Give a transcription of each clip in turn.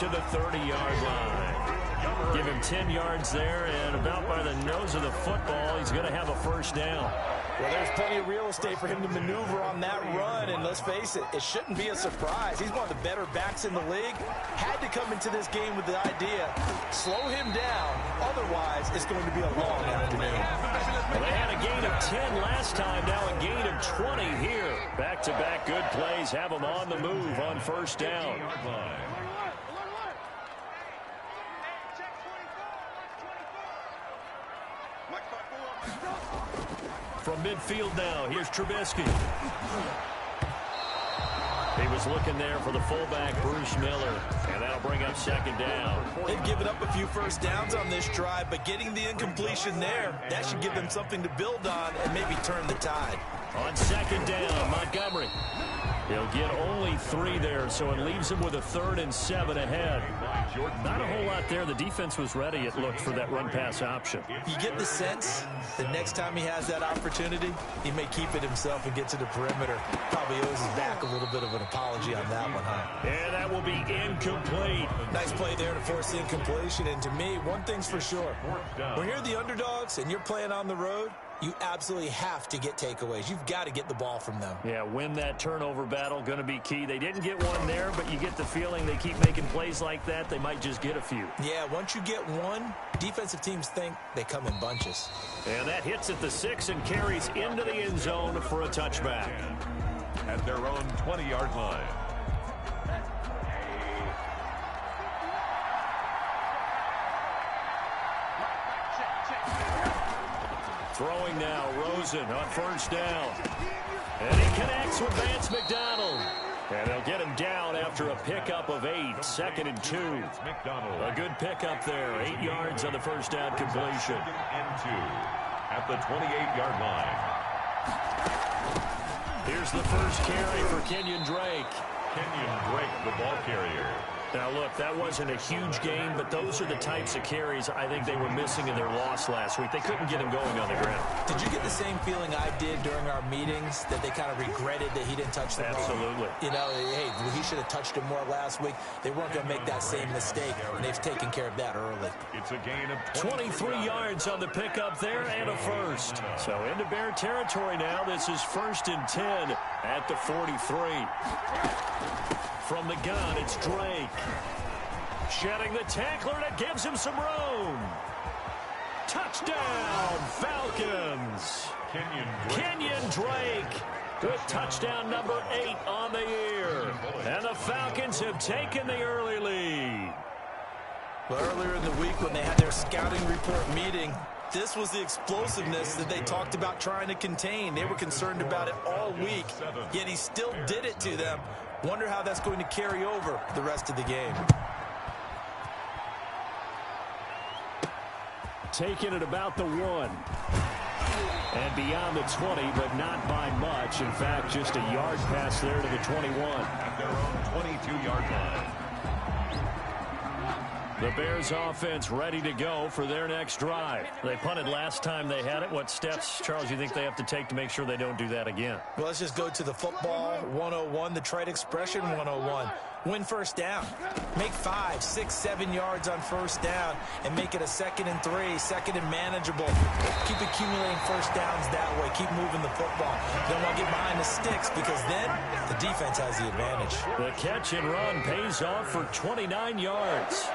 to the 30-yard line. Give him 10 yards there, and about by the nose of the football, he's going to have a first down. Well, there's plenty of real estate for him to maneuver on that run, and let's face it, it shouldn't be a surprise. He's one of the better backs in the league. Had to come into this game with the idea, slow him down, otherwise it's going to be a long afternoon. Well, they had a gain of 10 last time, now a gain of 20 here. Back-to-back good plays have them on the move on first down. From midfield now, here's Trubisky. He was looking there for the fullback, Bruce Miller, and that'll bring up second down. They've given up a few first downs on this drive, but getting the incompletion there, that should give them something to build on and maybe turn the tide. On second down, Montgomery. He'll get only 3 there, so it leaves him with a 3rd and 7 ahead. Not a whole lot there. The defense was ready, it looked, for that run-pass option. You get the sense the next time he has that opportunity, he may keep it himself and get to the perimeter. Probably owes his back a little bit of an apology on that one, huh? And that will be incomplete. Nice play there to force the incompletion, and to me, one thing's for sure. When you're the underdogs and you're playing on the road, you absolutely have to get takeaways. You've got to get the ball from them. Yeah, win that turnover battle, going to be key. They didn't get one there, but you get the feeling they keep making plays like that, they might just get a few. Yeah, once you get one, defensive teams think they come in bunches. And that hits at the 6 and carries into the end zone for a touchback. At their own 20-yard line. Throwing now, Rosen on first down. And he connects with Vance McDonald. And they'll get him down after a pickup of 8, 2nd and 2. A good pickup there, 8 yards on the first down completion. 2nd and 2 at the 28-yard line. Here's the first carry for Kenyon Drake. Kenyon Drake, the ball carrier. Now, look, that wasn't a huge game, but those are the types of carries I think they were missing in their loss last week. They couldn't get him going on the ground. Did you get the same feeling I did during our meetings, that they kind of regretted that he didn't touch the ball? Absolutely. You know, hey, he should have touched him more last week. They weren't going to make that same mistake, and they've taken care of that early. It's a gain of 23 yards on the pickup there and a first. So into Bear territory now. This is 1st and 10 at the 43. From the gun, it's Drake. Shedding the tackler, and it gives him some room. Touchdown, Falcons. Kenyon Drake with touchdown number 8 on the year. And the Falcons have taken the early lead. Well, earlier in the week when they had their scouting report meeting, this was the explosiveness that they talked about trying to contain. They were concerned about it all week, yet he still did it to them. Wonder how that's going to carry over the rest of the game. Taking it about the 1. And beyond the 20, but not by much. In fact, just a yard pass there to the 21. At their own 22-yard line. The Bears offense ready to go for their next drive. They punted last time they had it. What steps, Charles, you think they have to take to make sure they don't do that again? Well, let's just go to the football 101, the trade expression 101. Win first down. Make 5, 6, 7 yards on first down and make it a 2nd and 3, 2nd and manageable. Keep accumulating first downs that way. Keep moving the football. You don't want to get behind the sticks because then the defense has the advantage. The catch and run pays off for 29 yards.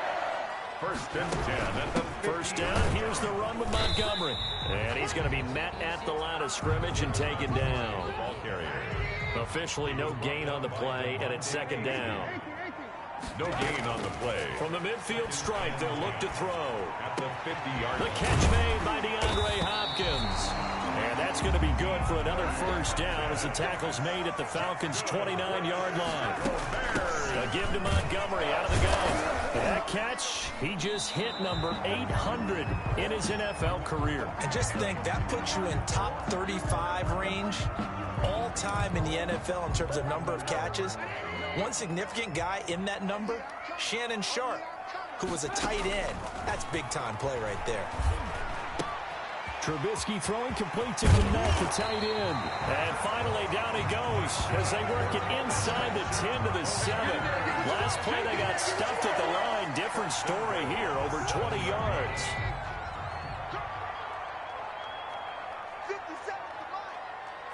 1st and 10 at the 50. First down, here's the run with Montgomery. And he's going to be met at the line of scrimmage and taken down. Ball carrier. Officially no gain on the play, and it's 2nd down. No gain on the play. From the midfield stripe, they'll look to throw. At the 50-yard The line. catch made by DeAndre Hopkins. And that's going to be good for another first down as the tackle's made at the Falcons' 29-yard line. A give to Montgomery out of the gun. That catch, he just hit number 800 in his NFL career. And just think, that puts you in top 35 range all time in the NFL in terms of number of catches. One significant guy in that number, Shannon Sharp, who was a tight end. That's big-time play right there. Trubisky throwing complete to Gannett, the tight end. And finally, down he goes as they work it inside the 10 to the 7. Last play, they got stuffed at the line story here, over 20 yards. 57 to mine.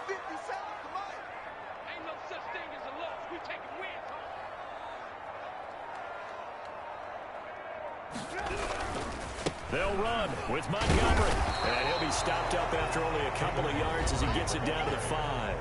57 to mine. Ain't no such thing as a loss. We take wins home. They'll run with Montgomery. And he'll be stopped up after only a couple of yards as he gets it down to the 5.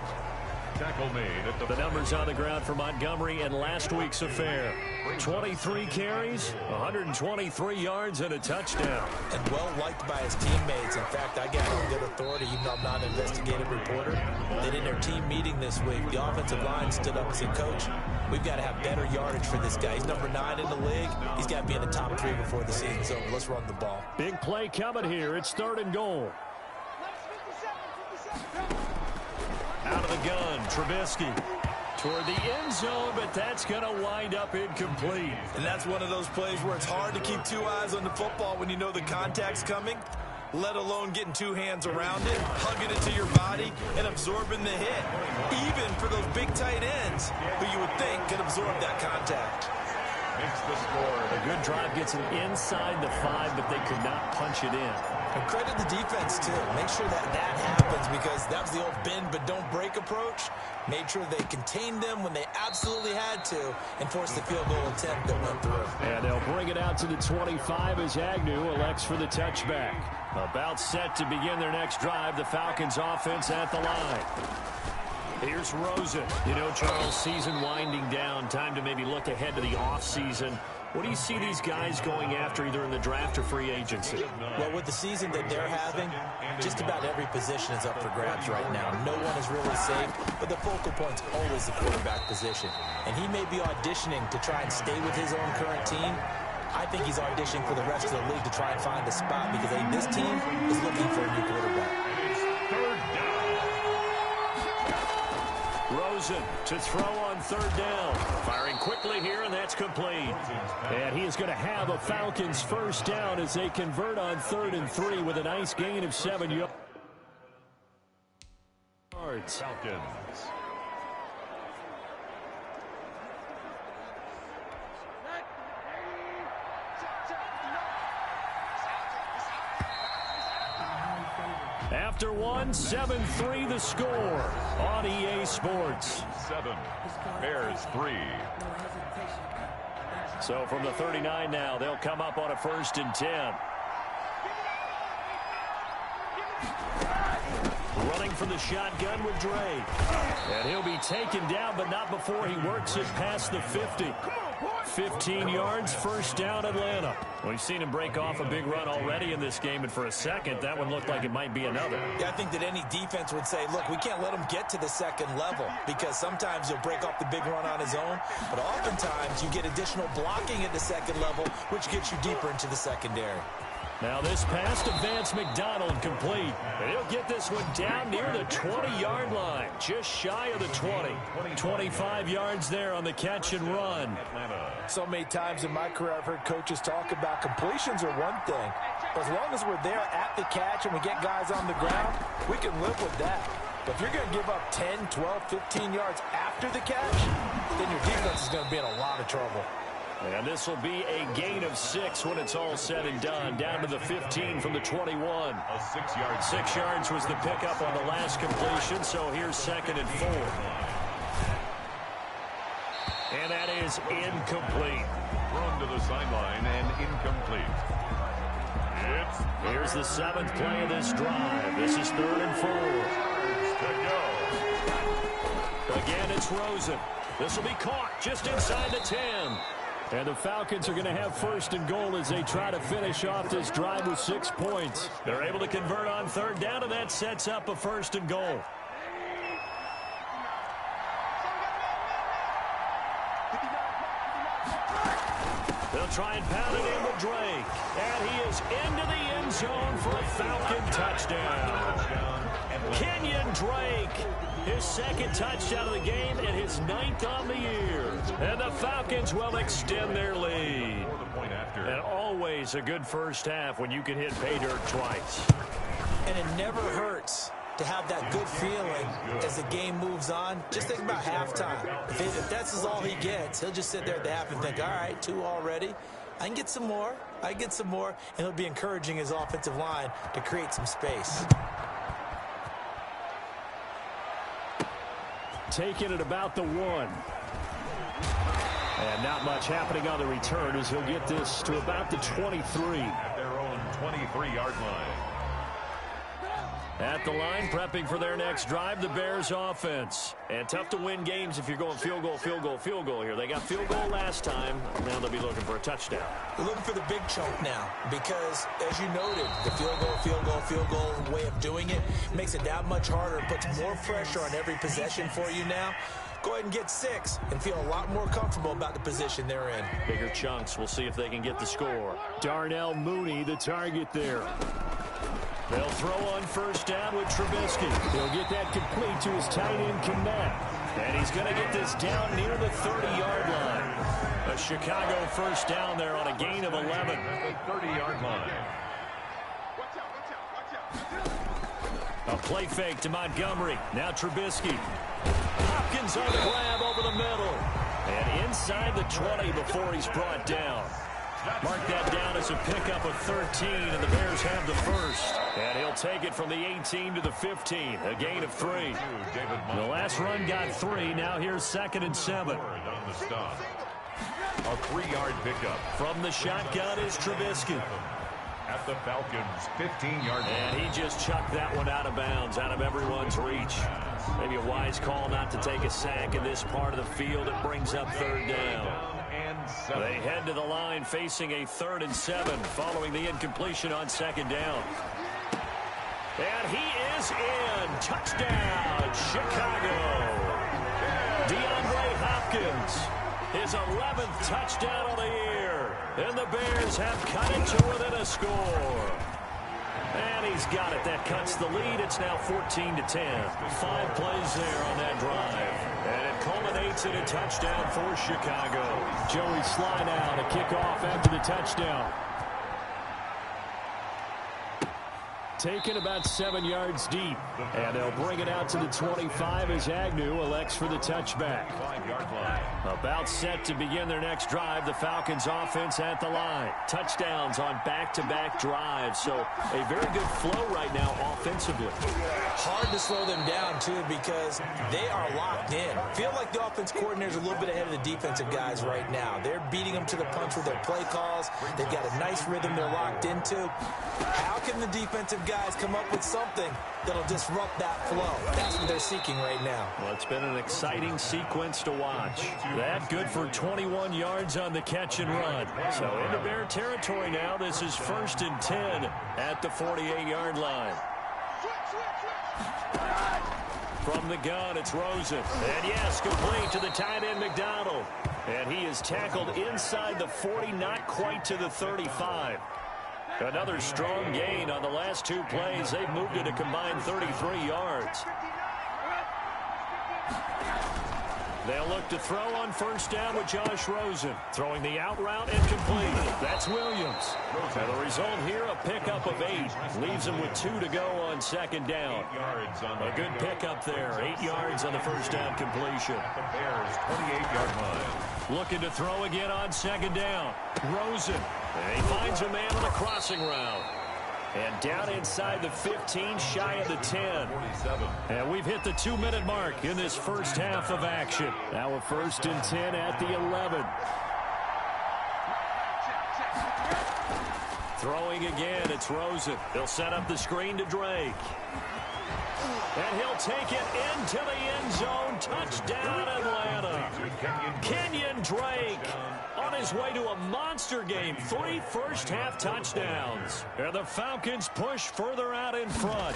Tackle made at The numbers on the ground for Montgomery in last week's affair. 23 carries, 123 yards, and a touchdown. And well-liked by his teammates. In fact, I get on good authority, even though I'm not an investigative reporter, that in their team meeting this week, the offensive line stood up and said, Coach, we've got to have better yardage for this guy. He's number 9 in the league. He's got to be in the top 3 before the season's over. Let's run the ball. Big play coming here. It's 3rd and goal. Out of the gun, Trubisky toward the end zone, but that's going to wind up incomplete. And that's one of those plays where it's hard to keep 2 eyes on the football when you know the contact's coming, let alone getting 2 hands around it, hugging it to your body, and absorbing the hit. Even for those big tight ends who you would think could absorb that contact. makes the score. A good drive gets them inside the 5, but they could not punch it in. And credit the defense, too. Make sure that happens, because that was the old bend but don't break approach. Made sure they contained them when they absolutely had to and forced the field goal attempt that went through. And they'll bring it out to the 25 as Agnew elects for the touchback. About set to begin their next drive, the Falcons offense at the line. Here's Rosen. You know, Charles, season winding down, time to maybe look ahead to the offseason. What do you see these guys going after either in the draft or free agency? Well, with the season that they're having, just about every position is up for grabs right now. No one is really safe, but the focal point's always the quarterback position. And he may be auditioning to try and stay with his own current team. I think he's auditioning for the rest of the league to try and find a spot, because this team is looking for a new quarterback. Rosen to throw on 3rd down. Firing quickly here, and that's complete. And he is going to have a Falcons first down as they convert on 3rd and 3 with a nice gain of 7 yards. Falcons. After one, 7-3 the score on EA Sports. 7. Bears 3. So from the 39 now, they'll come up on a 1st and 10. Running from the shotgun with Drake. And he'll be taken down, but not before he works it past the 50. 15 yards, 1st down, Atlanta. We've seen him break off a big run already in this game, and for a second, that one looked like it might be another. Yeah, I think that any defense would say, look, we can't let him get to the 2nd level, because sometimes he'll break off the big run on his own, but oftentimes you get additional blocking at the 2nd level, which gets you deeper into the secondary. Now this pass to Vance McDonald complete. And he'll get this one down near the 20-yard line, just shy of the 20. 25 yards there on the catch and run. So many times in my career I've heard coaches talk about completions are one thing, but as long as we're there at the catch and we get guys on the ground, we can live with that. But if you're going to give up 10, 12, 15 yards after the catch, then your defense is going to be in a lot of trouble. And this will be a gain of 6 when it's all said and done. Down to the 15 from the 21. A 6-yard. 6 yards was the pickup on the last completion, so here's 2nd and 4. And that is incomplete. Thrown to the sideline and incomplete. Here's the 7th play of this drive. This is 3rd and 4. To go. Again, it's Rosen. This will be caught just inside the 10. And the Falcons are going to have 1st and goal as they try to finish off this drive with 6 points. They're able to convert on 3rd down, and that sets up a 1st and goal. They'll try and pound it in with Drake. And he is into the end zone for a Falcon touchdown. Kenyon Drake, his 2nd touchdown of the game and his 9th on the year. And the Falcons will extend their lead. And always a good first half when you can hit pay dirt twice. And it never hurts to have that good feeling as the game moves on. Just think about halftime. If that's all he gets, he'll just sit there at the half and think, all right, 2 already. I can get some more. And it'll be encouraging his offensive line to create some space. Taking it about the 1. And not much happening on the return as he'll get this to about the 23. At their own 23-yard line. At the line, prepping for their next drive, the Bears offense. And tough to win games if you're going field goal here. They got field goal last time. Now they'll be looking for a touchdown. They're looking for the big chunk now because, as you noted, the field goal way of doing it makes it that much harder. It puts more pressure on every possession for you now. Go ahead and get 6 and feel a lot more comfortable about the position they're in. Bigger chunks. We'll see if they can get the score. Darnell Mooney, the target there. They'll throw on first down with Trubisky. He'll get that complete to his tight end, Kmet. And he's going to get this down near the 30-yard line. A Chicago first down there on a gain of 11. At the 30-yard line. A play fake to Montgomery. Now Trubisky. Hopkins on the grab over the middle. And inside the 20 before he's brought down. Mark that down as a pickup of 13, and the Bears have the first. And he'll take it from the 18 to the 15, a gain of 3. The last run got 3. Now here's 2nd and 7. On the stop. A 3-yard pickup. From the shotgun is Trubisky. At the Falcons' 15-yard line. And he just chucked that one out of bounds, out of everyone's reach. Maybe a wise call not to take a sack in this part of the field. It brings up 3rd down. They head to the line facing a 3rd and 7 following the incompletion on 2nd down. And he is in. Touchdown, Chicago. DeAndre Hopkins, his 11th touchdown of the year. And the Bears have cut it to within a score. And he's got it. That cuts the lead. It's now 14-10. 5 plays there on that drive. And it culminates in a touchdown for Chicago. Joey Sly now to kick off after the touchdown. Taken about 7 yards deep. And they'll bring it out to the 25 as Agnew elects for the touchback. 5-yard line. About set to begin their next drive. The Falcons offense at the line. Touchdowns on back-to-back drives. So a very good flow right now offensively. Hard to slow them down, too, because they are locked in. Feel like the offense coordinator's a little bit ahead of the defensive guys right now. They're beating them to the punch with their play calls. They've got a nice rhythm they're locked into. How can the defensive guys come up with something that'll disrupt that flow? That's what they're seeking right now. Well, it's been an exciting sequence to watch. That good for 21 yards on the catch and run. So into Bear territory now. This is 1st and 10 at the 48-yard line. From the gun, it's Rosen. And yes, complete to the tight end, McDonald. And he is tackled inside the 40, not quite to the 35. Another strong gain on the last 2 plays. They've moved it a combined 33 yards. They'll look to throw on first down with Josh Rosen. Throwing the out route and complete. That's Williams. And the result here, a pickup of 8. Leaves them with 2 to go on 2nd down. A good pickup there. 8 yards on the first down completion. The Bears' 28-yard line. Looking to throw again on 2nd down. Rosen. And he finds a man on a crossing route. And down inside the 15, shy of the 10. 47. And we've hit the 2-minute mark in this first half of action. Now a 1st and 10 at the 11. Throwing again, it's Rosen. He'll set up the screen to Drake. And he'll take it into the end zone. Touchdown, Atlanta. Kenyon Drake on his way to a monster game. 3 first-half touchdowns. And the Falcons push further out in front.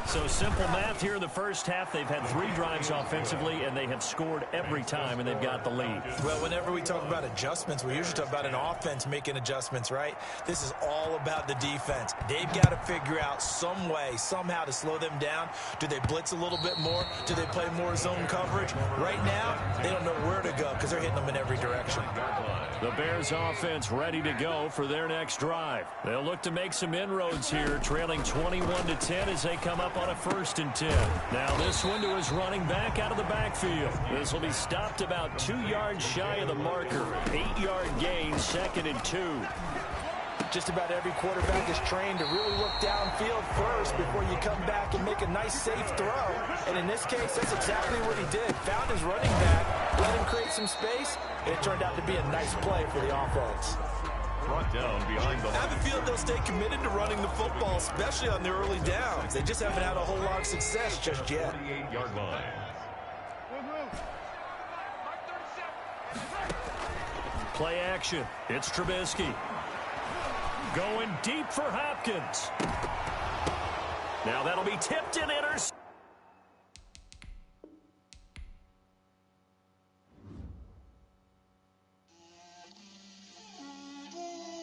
So simple math here in the first half. They've had 3 drives offensively, and they have scored every time, and they've got the lead. Well, whenever we talk about adjustments, we usually talk about an offense making adjustments, right? This is all about the defense. They've got to figure out some way, somehow to slow them down. Do they blitz a little bit more? Do they play more zone coverage? Right now, they don't know where to go because they're hitting them in every direction. The Bears offense ready to go for their next drive. They'll look to make some inroads here, trailing 21-10 as they come up up on a 1st and 10. Now this one to his running back out of the backfield. This will be stopped about 2 yards shy of the marker. 8-yard gain, 2nd and 2. Just about every quarterback is trained to really look downfield first before you come back and make a nice, safe throw. And in this case, that's exactly what he did. Found his running back, let him create some space, and it turned out to be a nice play for the offense. Brought down behind the I have a feeling they'll stay committed to running the football, especially on the early downs. They just haven't had a whole lot of success just yet. 48-yard line. Play action. It's Trubisky. Going deep for Hopkins. Now that'll be tipped and intercepted.